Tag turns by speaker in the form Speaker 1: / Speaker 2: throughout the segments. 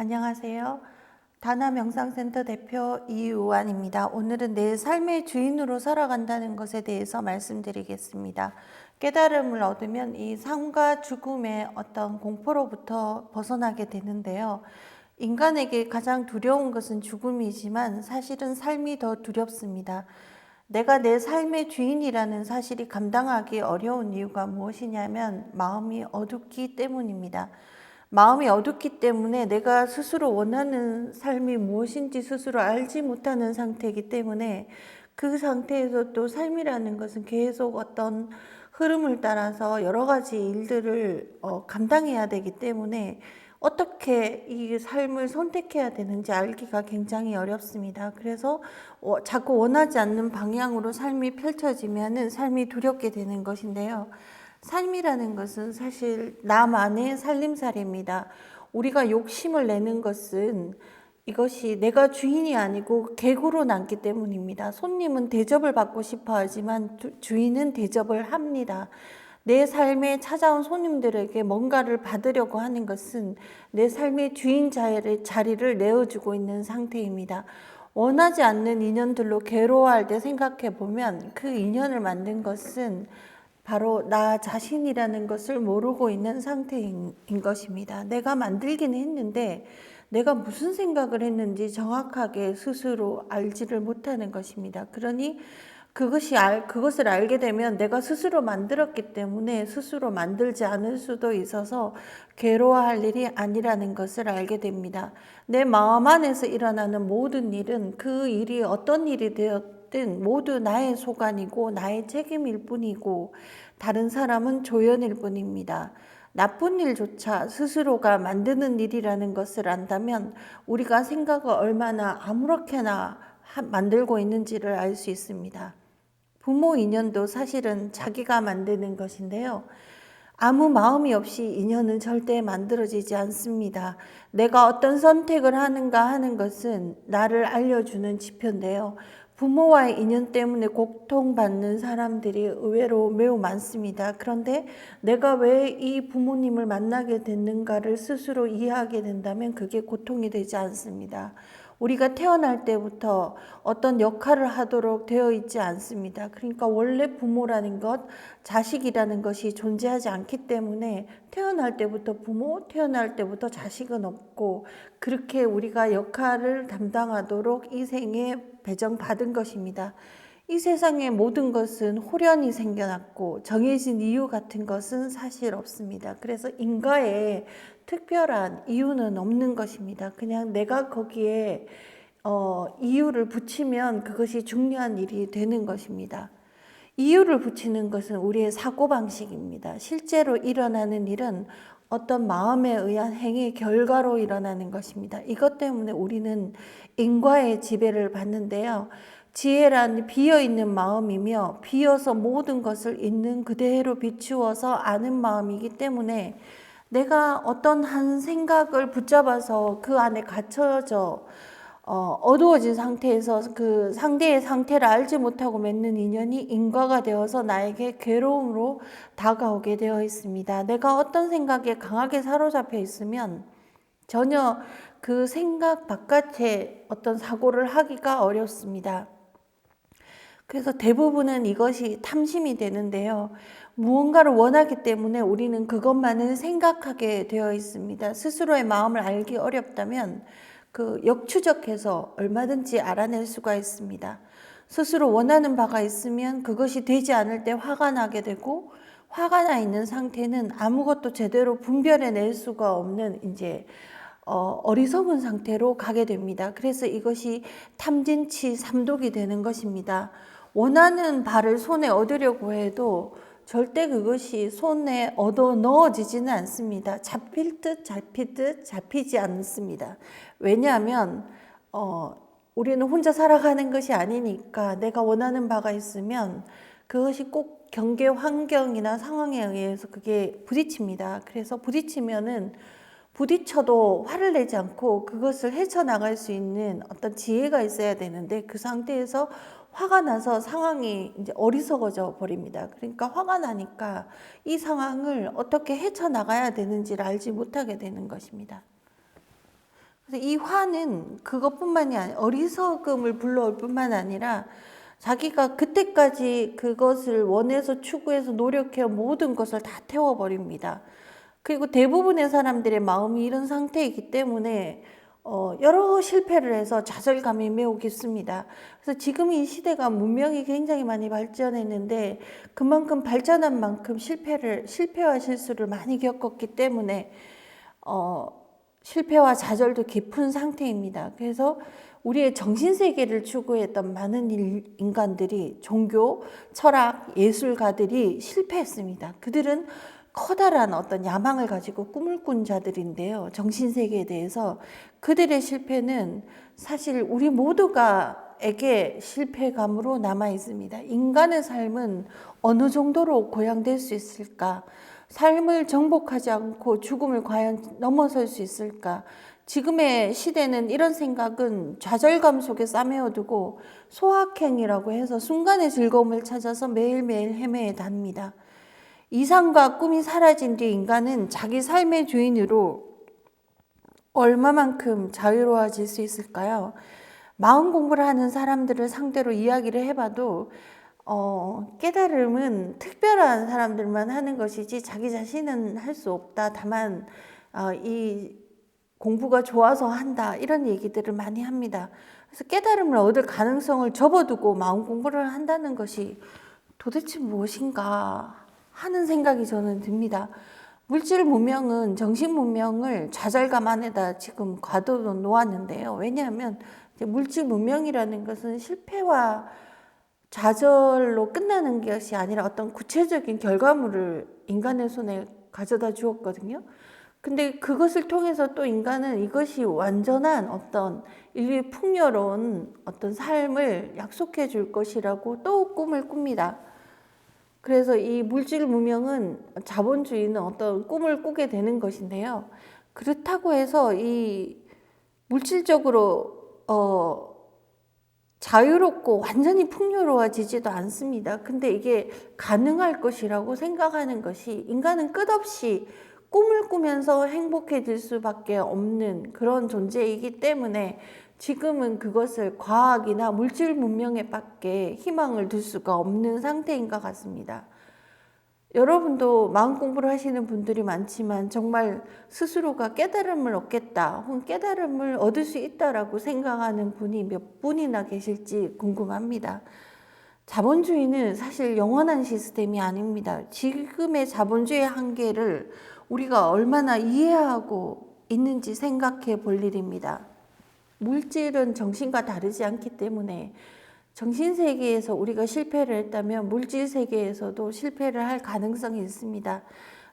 Speaker 1: 안녕하세요. 다나 명상센터 대표 이우환입니다. 오늘은 내 삶의 주인으로 살아간다는 것에 대해서 말씀드리겠습니다. 깨달음을 얻으면 이 삶과 죽음의 어떤 공포로부터 벗어나게 되는데요. 인간에게 가장 두려운 것은 죽음이지만 사실은 삶이 더 두렵습니다. 내가 내 삶의 주인이라는 사실이 감당하기 어려운 이유가 무엇이냐면 마음이 어둡기 때문입니다. 마음이 어둡기 때문에 내가 스스로 원하는 삶이 무엇인지 스스로 알지 못하는 상태이기 때문에 그 상태에서 또 삶이라는 것은 계속 어떤 흐름을 따라서 여러 가지 일들을 감당해야 되기 때문에 어떻게 이 삶을 선택해야 되는지 알기가 굉장히 어렵습니다. 그래서 자꾸 원하지 않는 방향으로 삶이 펼쳐지면은 삶이 두렵게 되는 것인데요. 삶이라는 것은 사실 나만의 살림살이입니다. 우리가 욕심을 내는 것은 이것이 내가 주인이 아니고 객으로 남기 때문입니다. 손님은 대접을 받고 싶어 하지만 주인은 대접을 합니다. 내 삶에 찾아온 손님들에게 뭔가를 받으려고 하는 것은 내 삶의 주인 자리를 내어주고 있는 상태입니다. 원하지 않는 인연들로 괴로워할 때 생각해 보면 그 인연을 만든 것은 바로 나 자신이라는 것을 모르고 있는 상태인 것입니다. 내가 만들기는 했는데 내가 무슨 생각을 했는지 정확하게 스스로 알지를 못하는 것입니다. 그러니 그것을 알게 되면 내가 스스로 만들었기 때문에 스스로 만들지 않을 수도 있어서 괴로워할 일이 아니라는 것을 알게 됩니다. 내 마음 안에서 일어나는 모든 일은 그 일이 어떤 일이 되었든 모두 나의 소관이고 나의 책임일 뿐이고 다른 사람은 조연일 뿐입니다. 나쁜 일조차 스스로가 만드는 일이라는 것을 안다면 우리가 생각을 얼마나 아무렇게나 만들고 있는지를 알 수 있습니다. 부모 인연도 사실은 자기가 만드는 것인데요. 아무 마음이 없이 인연은 절대 만들어지지 않습니다. 내가 어떤 선택을 하는가 하는 것은 나를 알려주는 지표인데요. 부모와의 인연 때문에 고통받는 사람들이 의외로 매우 많습니다. 그런데 내가 왜 이 부모님을 만나게 됐는가를 스스로 이해하게 된다면 그게 고통이 되지 않습니다. 우리가 태어날 때부터 어떤 역할을 하도록 되어 있지 않습니다. 그러니까 원래 부모라는 것, 자식이라는 것이 존재하지 않기 때문에 태어날 때부터 부모, 태어날 때부터 자식은 없고 그렇게 우리가 역할을 담당하도록 이 생에 배정받은 것입니다. 이 세상의 모든 것은 홀연히 생겨났고 정해진 이유 같은 것은 사실 없습니다. 그래서 인과에 특별한 이유는 없는 것입니다. 그냥 내가 거기에 이유를 붙이면 그것이 중요한 일이 되는 것입니다. 이유를 붙이는 것은 우리의 사고방식입니다. 실제로 일어나는 일은 어떤 마음에 의한 행위의 결과로 일어나는 것입니다. 이것 때문에 우리는 인과의 지배를 받는데요. 지혜란 비어있는 마음이며 비어서 모든 것을 있는 그대로 비추어서 아는 마음이기 때문에 내가 어떤 한 생각을 붙잡아서 그 안에 갇혀져 어두워진 상태에서 그 상대의 상태를 알지 못하고 맺는 인연이 인과가 되어서 나에게 괴로움으로 다가오게 되어 있습니다. 내가 어떤 생각에 강하게 사로잡혀 있으면 전혀 그 생각 바깥에 어떤 사고를 하기가 어렵습니다. 그래서 대부분은 이것이 탐심이 되는데요. 무언가를 원하기 때문에 우리는 그것만을 생각하게 되어 있습니다. 스스로의 마음을 알기 어렵다면 그 역추적해서 얼마든지 알아낼 수가 있습니다. 스스로 원하는 바가 있으면 그것이 되지 않을 때 화가 나게 되고 화가 나 있는 상태는 아무것도 제대로 분별해낼 수가 없는 어리석은 상태로 가게 됩니다. 그래서 이것이 탐진치 삼독이 되는 것입니다. 원하는 바를 손에 얻으려고 해도 절대 그것이 손에 얻어 넣어지지는 않습니다. 잡힐 듯 잡히지 않습니다. 왜냐하면 우리는 혼자 살아가는 것이 아니니까 내가 원하는 바가 있으면 그것이 꼭 경계 환경이나 상황에 의해서 그게 부딪힙니다. 그래서 부딪혀도 화를 내지 않고 그것을 헤쳐나갈 수 있는 어떤 지혜가 있어야 되는데 그 상태에서 화가 나서 상황이 이제 어리석어져 버립니다. 그러니까 화가 나니까 이 상황을 어떻게 헤쳐나가야 되는지를 알지 못하게 되는 것입니다. 그래서 이 화는 그것뿐만이 아니라 어리석음을 불러올 뿐만 아니라 자기가 그때까지 그것을 원해서 추구해서 노력해 모든 것을 다 태워버립니다. 그리고 대부분의 사람들의 마음이 이런 상태이기 때문에 여러 실패를 해서 좌절감이 매우 깊습니다. 그래서 지금 이 시대가 문명이 굉장히 많이 발전했는데 그만큼 발전한 만큼 실패와 실수를 많이 겪었기 때문에 실패와 좌절도 깊은 상태입니다. 그래서 우리의 정신세계를 추구했던 많은 인간들이 종교, 철학, 예술가들이 실패했습니다. 그들은 커다란 어떤 야망을 가지고 꿈을 꾼 자들인데요. 정신세계에 대해서 그들의 실패는 사실 우리 모두가에게 실패감으로 남아 있습니다. 인간의 삶은 어느 정도로 고양될 수 있을까? 삶을 정복하지 않고 죽음을 과연 넘어설 수 있을까? 지금의 시대는 이런 생각은 좌절감 속에 싸매어두고 소확행이라고 해서 순간의 즐거움을 찾아서 매일매일 헤매에 답니다. 이상과 꿈이 사라진 뒤 인간은 자기 삶의 주인으로 얼마만큼 자유로워질 수 있을까요? 마음 공부를 하는 사람들을 상대로 이야기를 해봐도 깨달음은 특별한 사람들만 하는 것이지 자기 자신은 할 수 없다. 다만 이 공부가 좋아서 한다. 이런 얘기들을 많이 합니다. 그래서 깨달음을 얻을 가능성을 접어두고 마음 공부를 한다는 것이 도대체 무엇인가 하는 생각이 저는 듭니다. 물질 문명은 정신 문명을 좌절감 안에다 지금 가둬 놓았는데요. 왜냐하면 물질 문명이라는 것은 실패와 좌절로 끝나는 것이 아니라 어떤 구체적인 결과물을 인간의 손에 가져다 주었거든요. 근데 그것을 통해서 또 인간은 이것이 완전한 어떤 인류의 풍요로운 어떤 삶을 약속해 줄 것이라고 또 꿈을 꿉니다. 그래서 이 물질 문명은 자본주의는 어떤 꿈을 꾸게 되는 것인데요. 그렇다고 해서 이 물질적으로 자유롭고 완전히 풍요로워지지도 않습니다. 근데 이게 가능할 것이라고 생각하는 것이 인간은 끝없이 꿈을 꾸면서 행복해질 수밖에 없는 그런 존재이기 때문에 지금은 그것을 과학이나 물질 문명에 밖에 희망을 둘 수가 없는 상태인 것 같습니다. 여러분도 마음 공부를 하시는 분들이 많지만 정말 스스로가 깨달음을 얻겠다 혹은 깨달음을 얻을 수 있다라고 생각하는 분이 몇 분이나 계실지 궁금합니다. 자본주의는 사실 영원한 시스템이 아닙니다. 지금의 자본주의의 한계를 우리가 얼마나 이해하고 있는지 생각해 볼 일입니다. 물질은 정신과 다르지 않기 때문에 정신세계에서 우리가 실패를 했다면 물질세계에서도 실패를 할 가능성이 있습니다.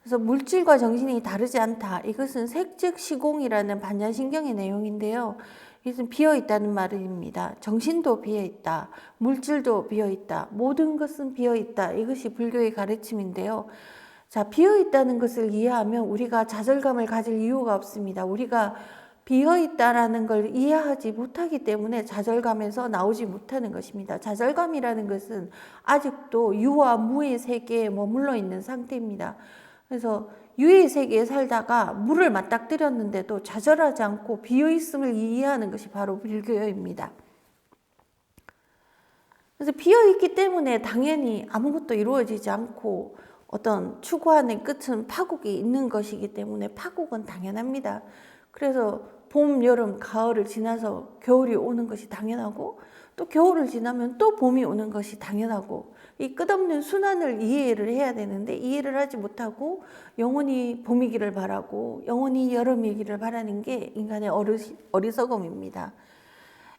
Speaker 1: 그래서 물질과 정신이 다르지 않다. 이것은 색즉시공이라는 반야신경의 내용인데요. 이것은 비어있다는 말입니다. 정신도 비어있다. 물질도 비어있다. 모든 것은 비어있다. 이것이 불교의 가르침인데요. 자, 비어있다는 것을 이해하면 우리가 좌절감을 가질 이유가 없습니다. 우리가 비어있다라는 걸 이해하지 못하기 때문에 좌절감에서 나오지 못하는 것입니다. 좌절감이라는 것은 아직도 유와 무의 세계에 머물러 있는 상태입니다. 그래서 유의 세계에 살다가 무를 맞닥뜨렸는데도 좌절하지 않고 비어있음을 이해하는 것이 바로 불교입니다. 그래서 비어있기 때문에 당연히 아무것도 이루어지지 않고 어떤 추구하는 끝은 파국이 있는 것이기 때문에 파국은 당연합니다. 그래서 봄, 여름, 가을을 지나서 겨울이 오는 것이 당연하고 또 겨울을 지나면 또 봄이 오는 것이 당연하고 이 끝없는 순환을 이해를 해야 되는데 이해를 하지 못하고 영원히 봄이기를 바라고 영원히 여름이기를 바라는 게 인간의 어리석음입니다.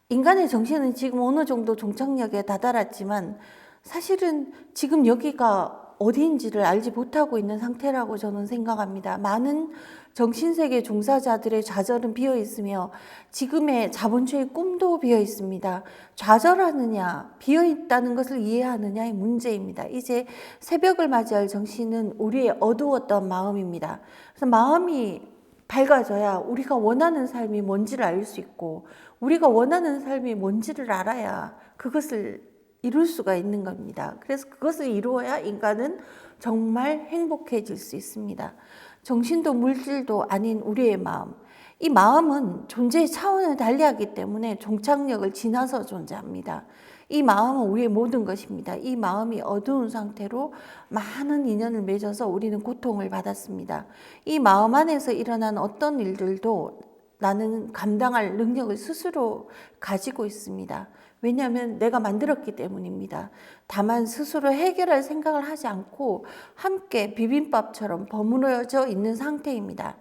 Speaker 1: 인간의 정신은 지금 어느 정도 종착역에 다다랐지만 사실은 지금 여기가 어디인지를 알지 못하고 있는 상태라고 저는 생각합니다. 많은 정신세계 종사자들의 좌절은 비어 있으며 지금의 자본주의 꿈도 비어 있습니다. 좌절하느냐, 비어 있다는 것을 이해하느냐의 문제입니다. 이제 새벽을 맞이할 정신은 우리의 어두웠던 마음입니다. 그래서 마음이 밝아져야 우리가 원하는 삶이 뭔지를 알 수 있고 우리가 원하는 삶이 뭔지를 알아야 그것을 이룰 수가 있는 겁니다. 그래서 그것을 이루어야 인간은 정말 행복해질 수 있습니다. 정신도 물질도 아닌 우리의 마음. 이 마음은 존재의 차원을 달리하기 때문에 종착역을 지나서 존재합니다. 이 마음은 우리의 모든 것입니다. 이 마음이 어두운 상태로 많은 인연을 맺어서 우리는 고통을 받았습니다. 이 마음 안에서 일어난 어떤 일들도 나는 감당할 능력을 스스로 가지고 있습니다. 왜냐하면 내가 만들었기 때문입니다. 다만 스스로 해결할 생각을 하지 않고 함께 비빔밥처럼 버무려져 있는 상태입니다.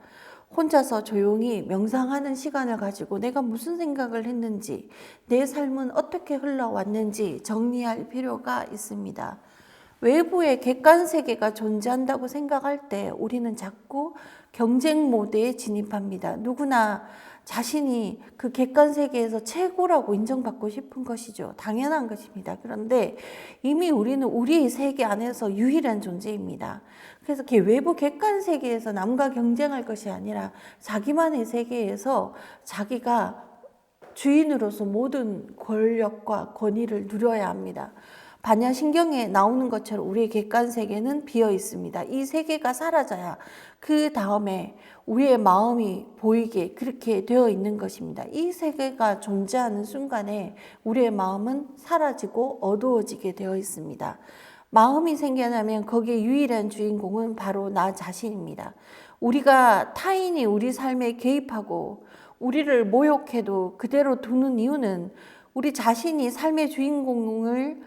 Speaker 1: 혼자서 조용히 명상하는 시간을 가지고 내가 무슨 생각을 했는지, 내 삶은 어떻게 흘러왔는지 정리할 필요가 있습니다. 외부의 객관 세계가 존재한다고 생각할 때 우리는 자꾸 경쟁 모드에 진입합니다. 누구나 자신이 그 객관 세계에서 최고라고 인정받고 싶은 것이죠. 당연한 것입니다. 그런데 이미 우리는 우리의 세계 안에서 유일한 존재입니다. 그래서 외부 객관 세계에서 남과 경쟁할 것이 아니라 자기만의 세계에서 자기가 주인으로서 모든 권력과 권위를 누려야 합니다. 반야신경에 나오는 것처럼 우리의 객관 세계는 비어 있습니다. 이 세계가 사라져야 그 다음에 우리의 마음이 보이게 그렇게 되어 있는 것입니다. 이 세계가 존재하는 순간에 우리의 마음은 사라지고 어두워지게 되어 있습니다. 마음이 생겨나면 거기에 유일한 주인공은 바로 나 자신입니다. 우리가 타인이 우리 삶에 개입하고 우리를 모욕해도 그대로 두는 이유는 우리 자신이 삶의 주인공을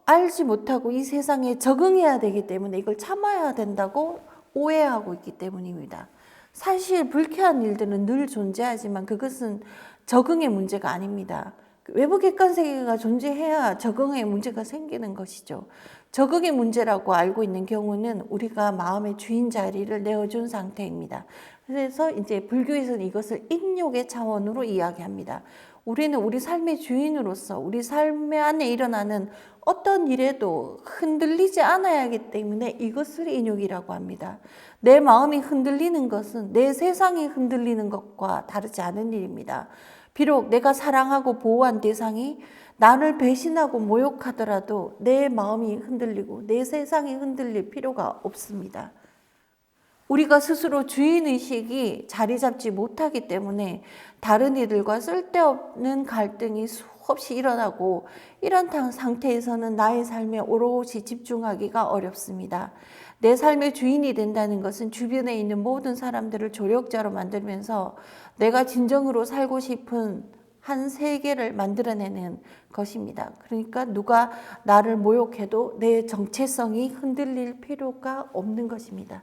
Speaker 1: 알지 못하고 이 세상에 적응해야 되기 때문에 이걸 참아야 된다고 오해하고 있기 때문입니다. 사실 불쾌한 일들은 늘 존재하지만 그것은 적응의 문제가 아닙니다. 외부 객관 세계가 존재해야 적응의 문제가 생기는 것이죠. 적응의 문제라고 알고 있는 경우는 우리가 마음의 주인 자리를 내어준 상태입니다. 그래서 이제 불교에서는 이것을 인욕의 차원으로 이야기합니다. 우리는 우리 삶의 주인으로서 우리 삶 안에 일어나는 어떤 일에도 흔들리지 않아야 하기 때문에 이것을 인욕이라고 합니다. 내 마음이 흔들리는 것은 내 세상이 흔들리는 것과 다르지 않은 일입니다. 비록 내가 사랑하고 보호한 대상이 나를 배신하고 모욕하더라도 내 마음이 흔들리고 내 세상이 흔들릴 필요가 없습니다. 우리가 스스로 주인의식이 자리 잡지 못하기 때문에 다른 이들과 쓸데없는 갈등이 수없이 일어나고 이런 상태에서는 나의 삶에 오롯이 집중하기가 어렵습니다. 내 삶의 주인이 된다는 것은 주변에 있는 모든 사람들을 조력자로 만들면서 내가 진정으로 살고 싶은 한 세계를 만들어내는 것입니다. 그러니까 누가 나를 모욕해도 내 정체성이 흔들릴 필요가 없는 것입니다.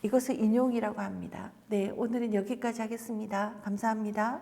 Speaker 1: 이것을 인용이라고 합니다. 네, 오늘은 여기까지 하겠습니다. 감사합니다.